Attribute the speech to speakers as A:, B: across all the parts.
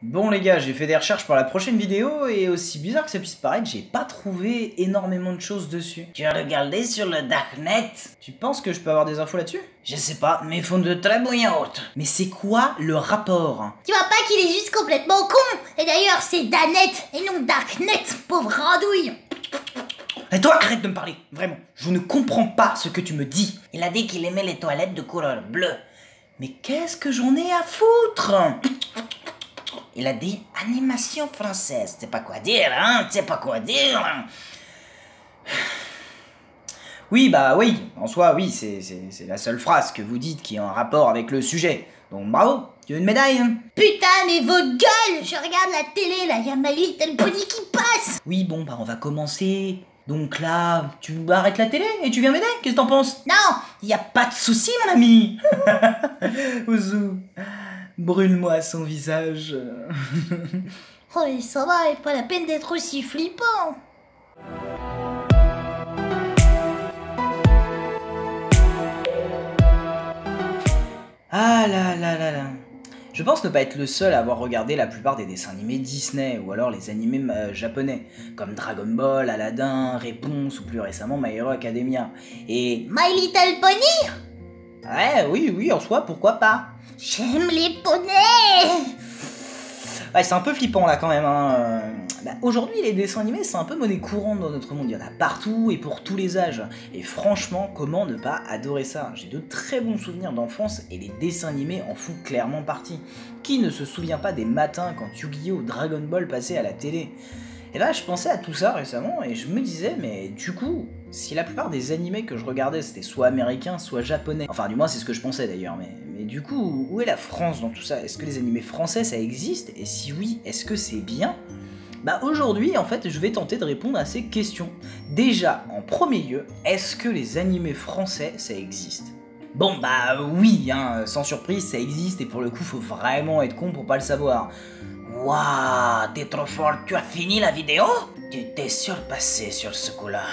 A: Bon les gars, j'ai fait des recherches pour la prochaine vidéo et aussi bizarre que ça puisse paraître, j'ai pas trouvé énormément de choses dessus.
B: Tu as regardé sur le Darknet?
A: Tu penses que je peux avoir des infos là-dessus?
B: Je sais pas, mais ils font de très bouillantes.
A: Mais c'est quoi le rapport?
C: Tu vois pas qu'il est juste complètement con? Et d'ailleurs, c'est Danet et non Darknet, pauvre randouille.
A: Et toi, arrête de me parler, vraiment. Je ne comprends pas ce que tu me dis.
B: Il a dit qu'il aimait les toilettes de couleur bleue.
A: Mais qu'est-ce que j'en ai à foutre?
B: Il a dit animation française. Tu sais pas quoi dire, hein? Tu sais pas quoi dire.
A: Oui, bah oui, en soi, oui, c'est la seule phrase que vous dites qui est en rapport avec le sujet. Donc bravo, tu veux une médaille, hein?
C: Putain, mais votre gueule! Je regarde la télé, là, y'a My Little Pony qui passe!
A: Oui, bon, bah on va commencer. Donc là, tu arrêtes la télé et tu viens m'aider? Qu'est-ce que t'en penses?
C: Non!
A: Y a pas de souci, mon ami. Ouzou, brûle-moi son visage.
C: Oh, et ça va, et pas la peine d'être aussi flippant!
A: Ah là là là là. Je pense ne pas être le seul à avoir regardé la plupart des dessins animés Disney, ou alors les animés japonais, comme Dragon Ball, Aladdin, Réponse, ou plus récemment My Hero Academia. Et...
C: My Little Pony?
A: Ouais, oui, en soi, pourquoi pas?
C: J'aime les poneys!
A: Ouais, c'est un peu flippant là quand même, hein. Aujourd'hui, les dessins animés, c'est un peu monnaie courante dans notre monde. Il y en a partout et pour tous les âges. Et franchement, comment ne pas adorer ça? J'ai de très bons souvenirs d'enfance et les dessins animés en font clairement partie. Qui ne se souvient pas des matins quand Yu-Gi-Oh! Dragon Ball passait à la télé? Et là, je pensais à tout ça récemment et je me disais, mais du coup, si la plupart des animés que je regardais c'était soit américains, soit japonais, enfin du moins c'est ce que je pensais d'ailleurs, mais du coup, où est la France dans tout ça? Est-ce que les animés français ça existe? Et si oui, est-ce que c'est bien? Bah aujourd'hui, en fait, je vais tenter de répondre à ces questions. Déjà, en premier lieu, est-ce que les animés français ça existe? Bon bah oui, hein, sans surprise ça existe et pour le coup faut vraiment être con pour pas le savoir.
B: Waouh, t'es trop fort, tu as fini la vidéo? Tu t'es surpassé sur ce coup-là.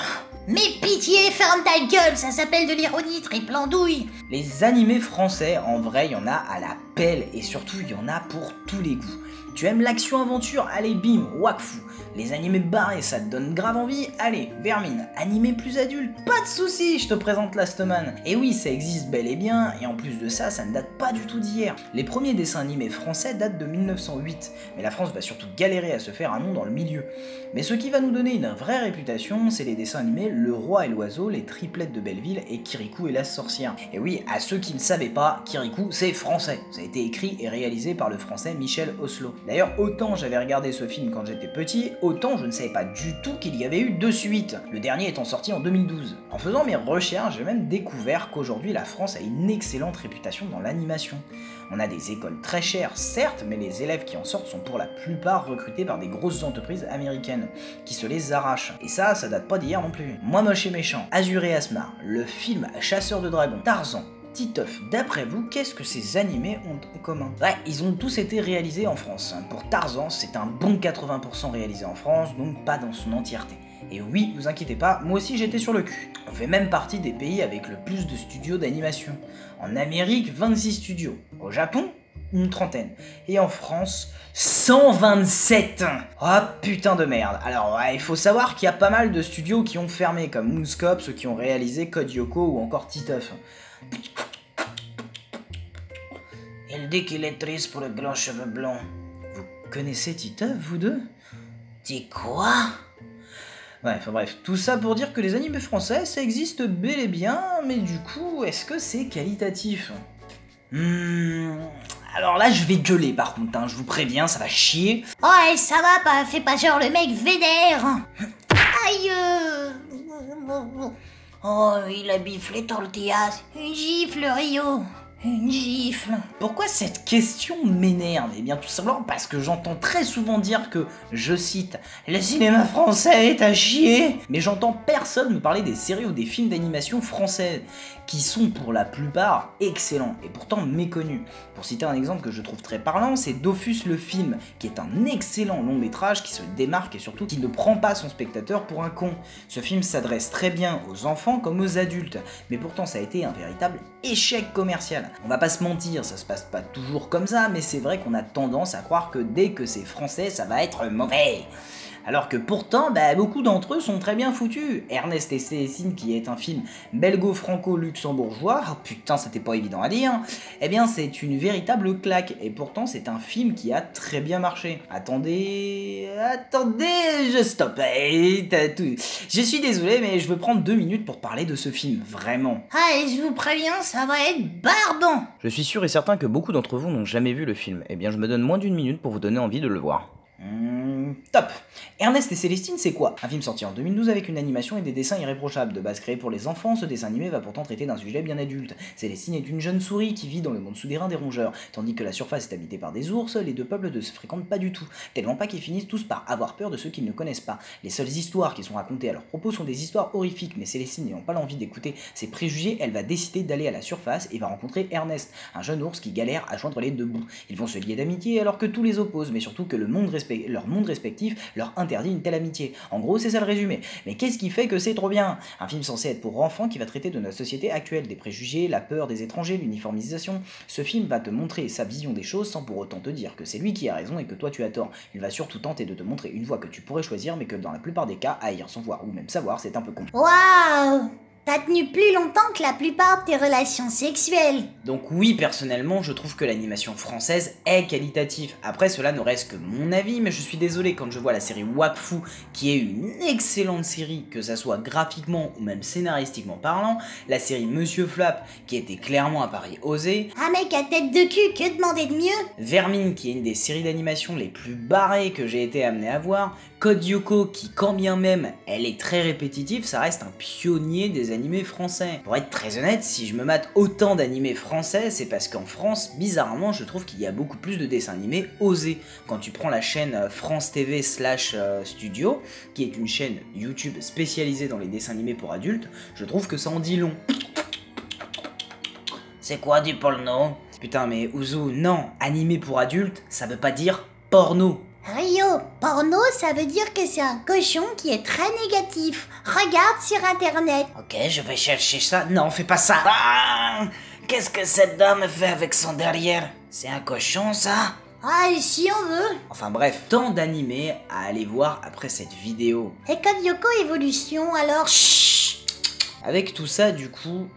C: Mais pitié, ferme ta gueule, ça s'appelle de l'ironie, triple andouille.
A: Les animés français, en vrai, il y en a à la pelle et surtout il y en a pour tous les goûts. Tu aimes l'action-aventure? Allez bim, wakfu. Les animés barrés, ça te donne grave envie? Allez, Vermine. Animé plus adulte? Pas de soucis, je te présente Last Man. Et oui, ça existe bel et bien, et en plus de ça, ça ne date pas du tout d'hier. Les premiers dessins animés français datent de 1908, mais la France va surtout galérer à se faire un nom dans le milieu. Mais ce qui va nous donner une vraie réputation, c'est les dessins animés Le Roi et l'Oiseau, Les Triplettes de Belleville et Kirikou et la Sorcière. Et oui, à ceux qui ne savaient pas, Kirikou c'est français. Ça a été écrit et réalisé par le français Michel Oslo. D'ailleurs, autant j'avais regardé ce film quand j'étais petit, autant je ne savais pas du tout qu'il y avait eu 2 suites, le dernier étant sorti en 2012. En faisant mes recherches, j'ai même découvert qu'aujourd'hui la France a une excellente réputation dans l'animation. On a des écoles très chères, certes, mais les élèves qui en sortent sont pour la plupart recrutés par des grosses entreprises américaines, qui se les arrachent. Et ça date pas d'hier non plus. Moi moche et méchant, Azur et Asmar, le film Chasseur de dragons, Tarzan, Titeuf, d'après vous, qu'est-ce que ces animés ont en commun? Ouais, ils ont tous été réalisés en France. Pour Tarzan, c'est un bon 80% réalisé en France, donc pas dans son entièreté. Et oui, vous inquiétez pas, moi aussi j'étais sur le cul. On fait même partie des pays avec le plus de studios d'animation. En Amérique, 26 studios. Au Japon, une trentaine. Et en France, 127. Oh putain de merde. Alors ouais, il faut savoir qu'il y a pas mal de studios qui ont fermé, comme Moonscope, ceux qui ont réalisé Code Lyoko ou encore Titeuf.
B: Il dit qu'il est triste pour les grands cheveux blonds.
A: Vous connaissez Titeuf, vous deux?
B: Dis quoi?
A: Ouais, enfin bref, tout ça pour dire que les animés français, ça existe bel et bien, mais du coup, est-ce que c'est qualitatif? Alors là, je vais gueuler par contre, hein, je vous préviens, ça va chier.
C: Oh, et ça va pas, fais pas genre le mec vénère. Aïe.
B: Oh, il a biflé tortillas.
C: Une gifle, Rio. Une gifle.
A: Pourquoi cette question m'énerve? Eh bien tout simplement parce que j'entends très souvent dire que, je cite, « Le cinéma français est à chier !» Mais j'entends personne me parler des séries ou des films d'animation français, qui sont pour la plupart excellents, et pourtant méconnus. Pour citer un exemple que je trouve très parlant, c'est Dofus le film, qui est un excellent long métrage qui se démarque et surtout qui ne prend pas son spectateur pour un con. Ce film s'adresse très bien aux enfants comme aux adultes, mais pourtant ça a été un véritable échec commercial. On va pas se mentir, ça se passe pas toujours comme ça, mais c'est vrai qu'on a tendance à croire que dès que c'est français, ça va être mauvais. Alors que pourtant, beaucoup d'entre eux sont très bien foutus. Ernest et Célestine, qui est un film belgo-franco-luxembourgeois, oh putain, c'était pas évident à dire, eh bien c'est une véritable claque, et pourtant c'est un film qui a très bien marché. Attendez, je stoppe. Je suis désolé, mais je veux prendre 2 minutes pour parler de ce film, vraiment.
C: Ah, et je vous préviens, ça va être barbant.
A: Je suis sûr et certain que beaucoup d'entre vous n'ont jamais vu le film, eh bien je me donne moins d'1 minute pour vous donner envie de le voir. Top. Ernest et Célestine, c'est quoi? Un film sorti en 2012 avec une animation et des dessins irréprochables. De base créé pour les enfants, ce dessin animé va pourtant traiter d'un sujet bien adulte. Célestine est une jeune souris qui vit dans le monde souterrain des rongeurs. Tandis que la surface est habitée par des ours, les deux peuples ne se fréquentent pas du tout. Tellement pas qu'ils finissent tous par avoir peur de ceux qu'ils ne connaissent pas. Les seules histoires qui sont racontées à leur propos sont des histoires horrifiques, mais Célestine n'ayant pas l'envie d'écouter ses préjugés, elle va décider d'aller à la surface et va rencontrer Ernest, un jeune ours qui galère à joindre les deux bouts. Ils vont se lier d'amitié alors que tout les oppose, mais surtout que leur monde respectif leur interdit une telle amitié. En gros, c'est ça le résumé. Mais qu'est-ce qui fait que c'est trop bien? Un film censé être pour enfants qui va traiter de notre société actuelle, des préjugés, la peur des étrangers, l'uniformisation. Ce film va te montrer sa vision des choses sans pour autant te dire que c'est lui qui a raison et que toi tu as tort. Il va surtout tenter de te montrer une voie que tu pourrais choisir, mais que dans la plupart des cas, haïr sans voir ou même savoir, c'est un peu con.
C: Waouh! T'as tenu plus longtemps que la plupart de tes relations sexuelles.
A: Donc oui, personnellement, je trouve que l'animation française est qualitative. Après, cela ne reste que mon avis, mais je suis désolé quand je vois la série Wakfu, qui est une excellente série, que ça soit graphiquement ou même scénaristiquement parlant, la série Monsieur Flap, qui était clairement un pari osé,
C: Un mec à tête de cul, que demander de mieux?
A: Vermine, qui est une des séries d'animation les plus barrées que j'ai été amené à voir, Code Lyoko, qui quand bien même elle est très répétitive, ça reste un pionnier des animés français. Pour être très honnête, si je me mate autant d'animés français, c'est parce qu'en France, bizarrement, je trouve qu'il y a beaucoup plus de dessins animés osés. Quand tu prends la chaîne France TV / Studio, qui est une chaîne YouTube spécialisée dans les dessins animés pour adultes, je trouve que ça en dit long.
B: C'est quoi du porno?
A: Putain mais Ouzou, non, animé pour adultes, ça veut pas dire porno.
C: Rio, porno, ça veut dire que c'est un cochon qui est très négatif. Regarde sur internet.
B: Ok, je vais chercher ça. Non, fais pas ça. Ah, qu'est-ce que cette dame fait avec son derrière? C'est un cochon, ça?
C: Ah, et si on veut.
A: Enfin bref, tant d'animés à aller voir après cette vidéo.
C: Et Code Lyoko Evolution, alors chut.
A: Avec tout ça, du coup,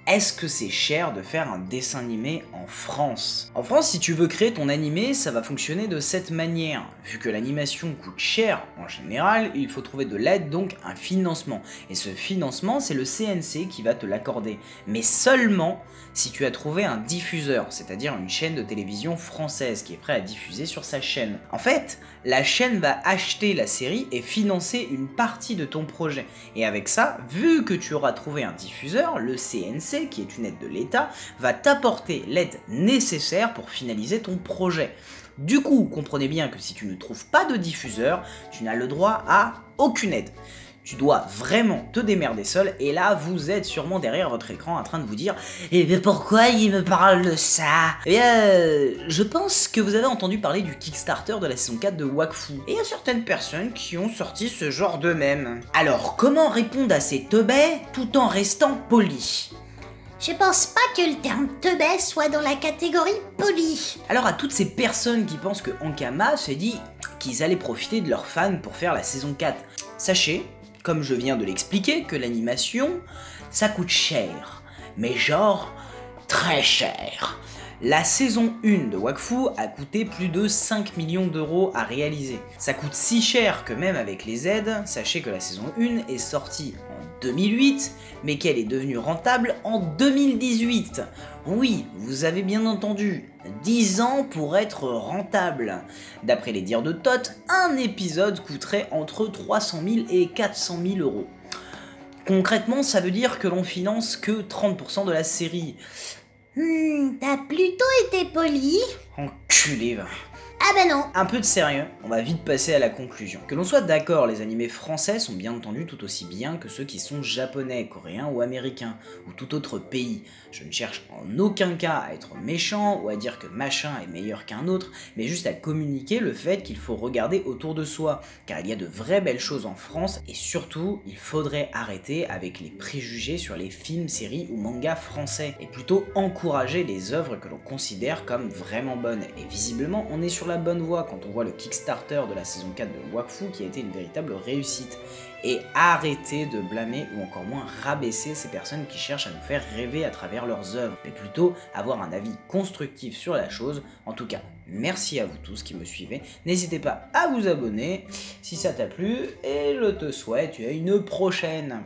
A: est-ce que c'est cher de faire un dessin animé en France? En France, si tu veux créer ton animé, ça va fonctionner de cette manière. Vu que l'animation coûte cher en général, il faut trouver de l'aide, donc un financement. Et ce financement, c'est le CNC qui va te l'accorder. Mais seulement si tu as trouvé un diffuseur, c'est-à-dire une chaîne de télévision française qui est prêt à diffuser sur sa chaîne. En fait, la chaîne va acheter la série et financer une partie de ton projet. Et avec ça, vu que tu auras trouvé un diffuseur, le CNC, qui est une aide de l'État, va t'apporter l'aide nécessaire pour finaliser ton projet. Du coup, comprenez bien que si tu ne trouves pas de diffuseur, tu n'as le droit à aucune aide. Tu dois vraiment te démerder seul, et là, vous êtes sûrement derrière votre écran en train de vous dire « Eh bien pourquoi il me parle de ça ?» Eh bien, je pense que vous avez entendu parler du Kickstarter de la saison 4 de Wakfu. Et il y a certaines personnes qui ont sorti ce genre de mème. Alors, comment répondre à ces teubés tout en restant poli?
C: Je pense pas que le terme teubé soit dans la catégorie poli.
A: Alors à toutes ces personnes qui pensent que Ankama s'est dit qu'ils allaient profiter de leurs fans pour faire la saison 4, sachez, comme je viens de l'expliquer, que l'animation, ça coûte cher. Mais genre, très cher. La saison 1 de Wakfu a coûté plus de 5 millions d'euros à réaliser. Ça coûte si cher que même avec les aides, sachez que la saison 1 est sortie en 2008, mais qu'elle est devenue rentable en 2018. Oui, vous avez bien entendu, 10 ans pour être rentable. D'après les dires de Tot, un épisode coûterait entre 300 000 et 400 000 euros. Concrètement, ça veut dire que l'on finance que 30% de la série.
C: T'as plutôt été poli.
A: Enculé, va.
C: Ah ben non.
A: Un peu de sérieux, on va vite passer à la conclusion. Que l'on soit d'accord, les animés français sont bien entendu tout aussi bien que ceux qui sont japonais, coréens ou américains, ou tout autre pays. Je ne cherche en aucun cas à être méchant ou à dire que machin est meilleur qu'un autre, mais juste à communiquer le fait qu'il faut regarder autour de soi, car il y a de vraies belles choses en France, et surtout, il faudrait arrêter avec les préjugés sur les films, séries ou mangas français, et plutôt encourager les œuvres que l'on considère comme vraiment bonnes. Et visiblement, on est sur la bonne voie quand on voit le Kickstarter de la saison 4 de Wakfu qui a été une véritable réussite. Et arrêter de blâmer ou encore moins rabaisser ces personnes qui cherchent à nous faire rêver à travers leurs œuvres, mais plutôt avoir un avis constructif sur la chose. En tout cas, merci à vous tous qui me suivez, n'hésitez pas à vous abonner si ça t'a plu, et je te souhaite une prochaine.